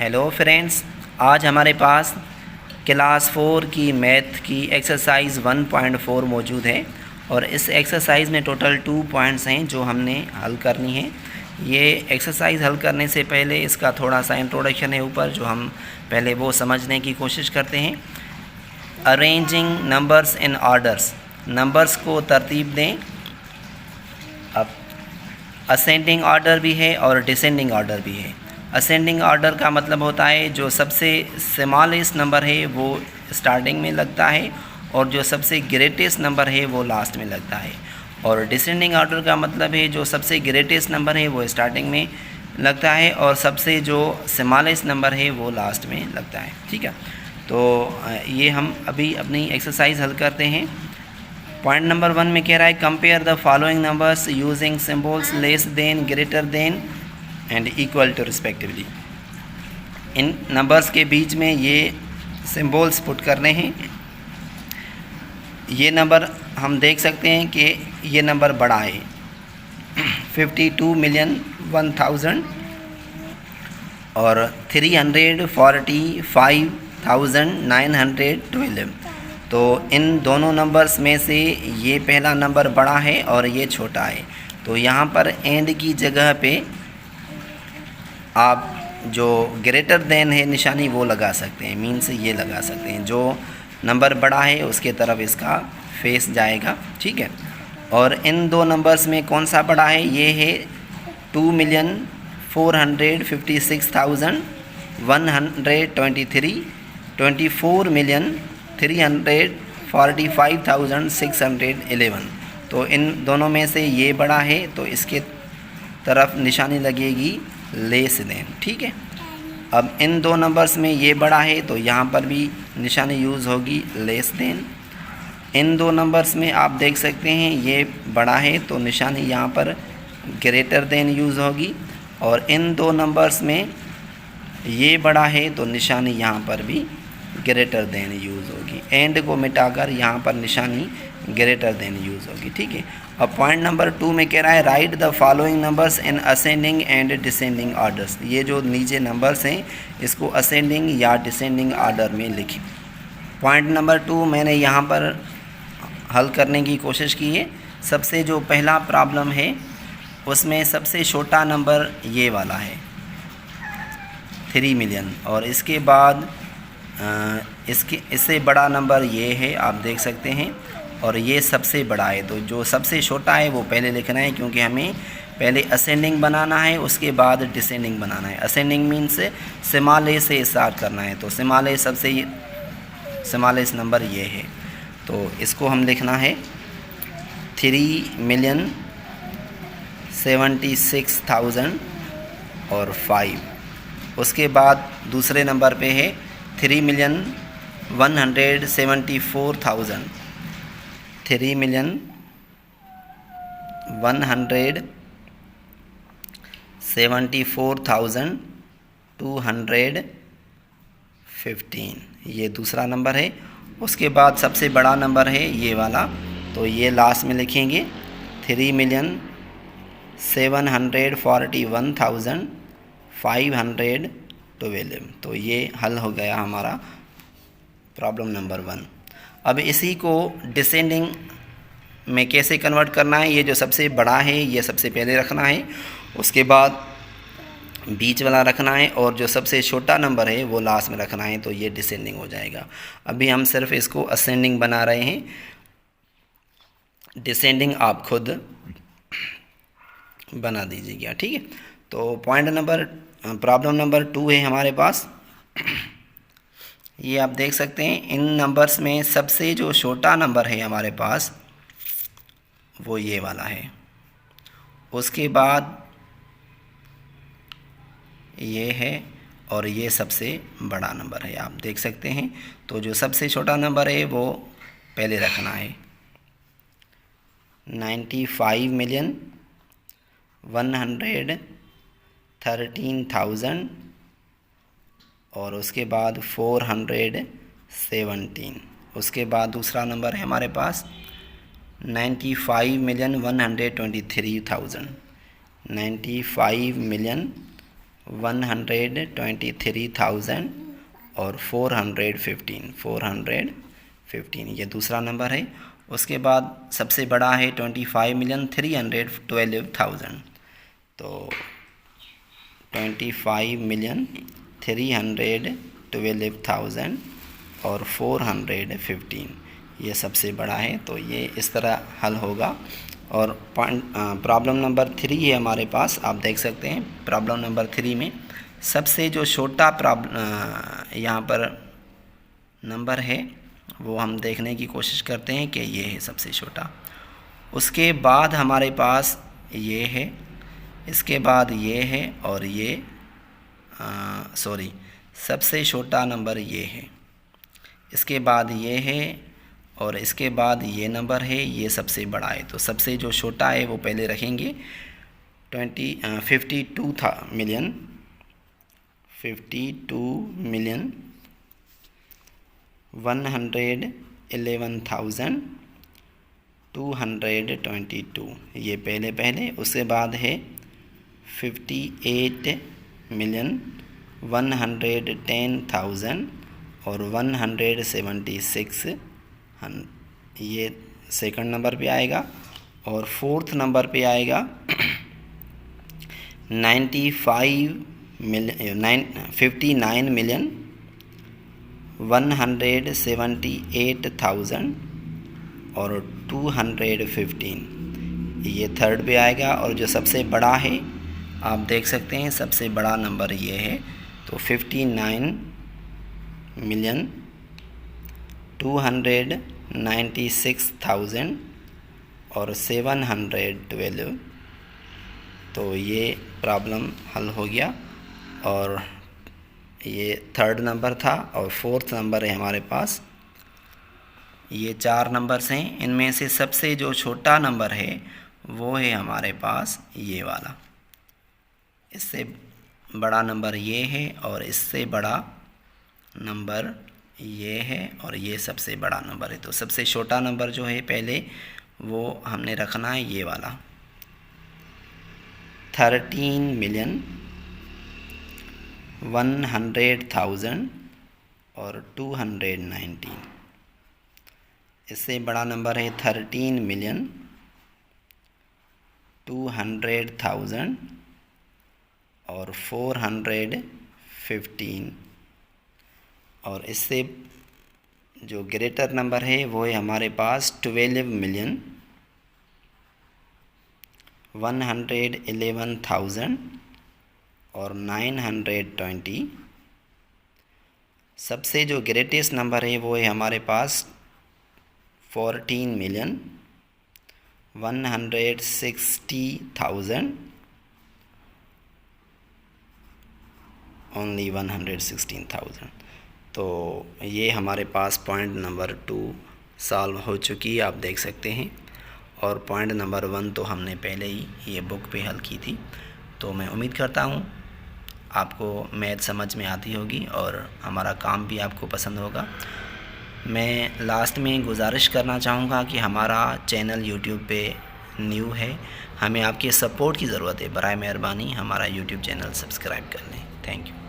Hello friends, आज हमारे पास class 4 की मैथ की एक्सरसाइज 1.4 मौजूद है और इस एक्सरसाइज में टोटल 2 पॉइंट्स हैं जो हमने हल करनी है। ये एक्सरसाइज हल करने से पहले इसका थोड़ा सा इंट्रोडक्शन है ऊपर, जो हम पहले वो समझने की कोशिश करते हैं। Arranging numbers in orders, numbers को तरतीब दें। अब असेंडिंग ऑर्डर भी है और डिसेंडिंग ऑर्डर भी है। असेंडिंग ऑर्डर का मतलब होता है जो सबसे स्मॉलेस्ट नंबर है वो स्टार्टिंग में लगता है और जो सबसे ग्रेटेस्ट नंबर है वो लास्ट में लगता है। और डिसेंडिंग ऑर्डर का मतलब है जो सबसे ग्रेटेस्ट नंबर है वो स्टार्टिंग में लगता है और सबसे जो स्मॉलेस्ट नंबर है वो लास्ट में लगता है। ठीक है, तो ये हम अभी अपनी एक्सरसाइज हल करते हैं। पॉइंट नंबर 1 में कह रहा है compare the following numbers using symbols less than, greater than and equal two respectively. In numbers के बीच में ये सिंबल्स पुट करने हैं। ये नंबर हम देख सकते हैं कि ये नंबर बड़ा है 52,001,000 और 345,912। तो इन दोनों नंबर्स में से ये पहला नंबर बड़ा है और ये छोटा है। तो यहाँ पर एंड की जगह पे आप जो ग्रेटर देन है निशानी वो लगा सकते हैं, मीन्स ये लगा सकते हैं। जो नंबर बड़ा है उसके तरफ इसका फेस जाएगा। ठीक है, और इन दो नंबर्स में कौन सा बड़ा है? ये है 2,456,123, 24,345,611। तो इन दोनों में से ये बड़ा है तो इसके तरफ निशानी लगेगी लेस देन। ठीक है, अब इन दो नंबर्स में ये बड़ा है तो यहाँ पर भी निशानी यूज़ होगी लेस देन। इन दो नंबर्स में आप देख सकते हैं ये बड़ा है तो निशानी यहाँ पर ग्रेटर देन यूज़ होगी, और इन दो नंबर्स में ये बड़ा है तो निशानी यहाँ पर भी ग्रेटर देन यूज़ होगी। एंड को मिटाकर यहाँ पर निशानी ग्रेटर देन यूज़ होगी। ठीक है, अब पॉइंट नंबर 2 में कह रहा है right the following numbers in ascending and descending orders. ये जो नीचे नंबर्स हैं इसको असेंडिंग या डिसेंडिंग ऑर्डर में लिखें। पॉइंट नंबर 2 मैंने यहाँ पर हल करने की कोशिश की है। सबसे जो पहला प्रॉब्लम है उसमें सबसे छोटा नंबर ये वाला है 3 मिलियन, और इसके बाद इससे बड़ा नंबर ये है, आप देख सकते हैं, और ये सबसे बड़ा है। तो जो सबसे छोटा है वो पहले लिखना है क्योंकि हमें पहले असेंडिंग बनाना है उसके बाद डिसेंडिंग बनाना है। असेंडिंग मीन्स स्मॉल से स्टार्ट करना है, तो स्मॉल सबसे स्मॉलेस्ट नंबर ये है। तो इसको हम लिखना है 3,76,005। उसके बाद दूसरे नंबर पे है 3,174,000, 3,174,215, ये दूसरा नंबर है। उसके बाद सबसे बड़ा नंबर है ये वाला, तो ये लास्ट में लिखेंगे 3,741,512। तो ये हल हो गया हमारा प्रॉब्लम नंबर 1। अब इसी को डिसेंडिंग में कैसे कन्वर्ट करना है? ये जो सबसे बड़ा है ये सबसे पहले रखना है, उसके बाद बीच वाला रखना है, और जो सबसे छोटा नंबर है वो लास्ट में रखना है, तो ये डिसेंडिंग हो जाएगा। अभी हम सिर्फ इसको असेंडिंग बना रहे हैं, डिसेंडिंग आप खुद बना दीजिएगा। ठीक है, तो प्रॉब्लम नंबर 2 है हमारे पास। ये आप देख सकते हैं इन नंबर्स में सबसे जो छोटा नंबर है हमारे पास वो ये वाला है, उसके बाद ये है, और ये सबसे बड़ा नंबर है, आप देख सकते हैं। तो जो सबसे छोटा नंबर है वो पहले रखना है 95,113,000 और उसके बाद 417। उसके बाद दूसरा नंबर है हमारे पास 95,123,000, 95,123,000 123,000 और 415 ये दूसरा नंबर है। उसके बाद सबसे बड़ा है 25,312,000, तो 25,312,000 और 415 ये सबसे बड़ा है। तो ये इस तरह हल होगा। और प्रॉब्लम नंबर 3 है हमारे पास, आप देख सकते हैं प्रॉब्लम नंबर 3 में सबसे जो छोटा यहाँ पर नंबर है वो हम देखने की कोशिश करते हैं कि ये है सबसे छोटा। उसके बाद हमारे पास ये है, इसके बाद ये है और ये सबसे छोटा नंबर ये है, इसके बाद ये है और इसके बाद ये नंबर है, ये सबसे बड़ा है। तो सबसे जो छोटा है वो पहले रखेंगे 52,111,222 ये पहले। उसके बाद है 58,110,000 और 176 ये सेकंड नंबर पे आएगा। और फोर्थ नंबर पे आएगा 59,178,000 और 215 ये थर्ड पे आएगा। और जो सबसे बड़ा है आप देख सकते हैं सबसे बड़ा नंबर ये है, तो 59,296,000 और 712। तो ये प्रॉब्लम हल हो गया। और ये थर्ड नंबर था और फोर्थ नंबर है हमारे पास। ये 4 नंबर्स हैं, इनमें से सबसे जो छोटा नंबर है वो है हमारे पास ये वाला। इससे बड़ा नंबर ये है और इससे बड़ा नंबर ये है और ये सबसे बड़ा नंबर है। तो सबसे छोटा नंबर जो है पहले वो हमने रखना है ये वाला 13,100,000 और 219। इससे बड़ा नंबर है 13,200,000 और 415। और इससे जो ग्रेटर नंबर है वो है हमारे पास 12,111,000 और 920। सबसे जो ग्रेटेस्ट नंबर है वो है हमारे पास 14,160,000 ओनली 116,000। तो ये हमारे पास पॉइंट नंबर 2 सॉल्व हो चुकी है, आप देख सकते हैं। और पॉइंट नंबर 1 तो हमने पहले ही ये बुक पे हल की थी। तो मैं उम्मीद करता हूँ आपको मैथ समझ में आती होगी और हमारा काम भी आपको पसंद होगा। मैं लास्ट में गुजारिश करना चाहूँगा कि हमारा चैनल यूट्यूब पे न्यू है, हमें आपके सपोर्ट की ज़रूरत है। बराए मेहरबानी हमारा यूट्यूब चैनल सब्सक्राइब कर लें। Thank you.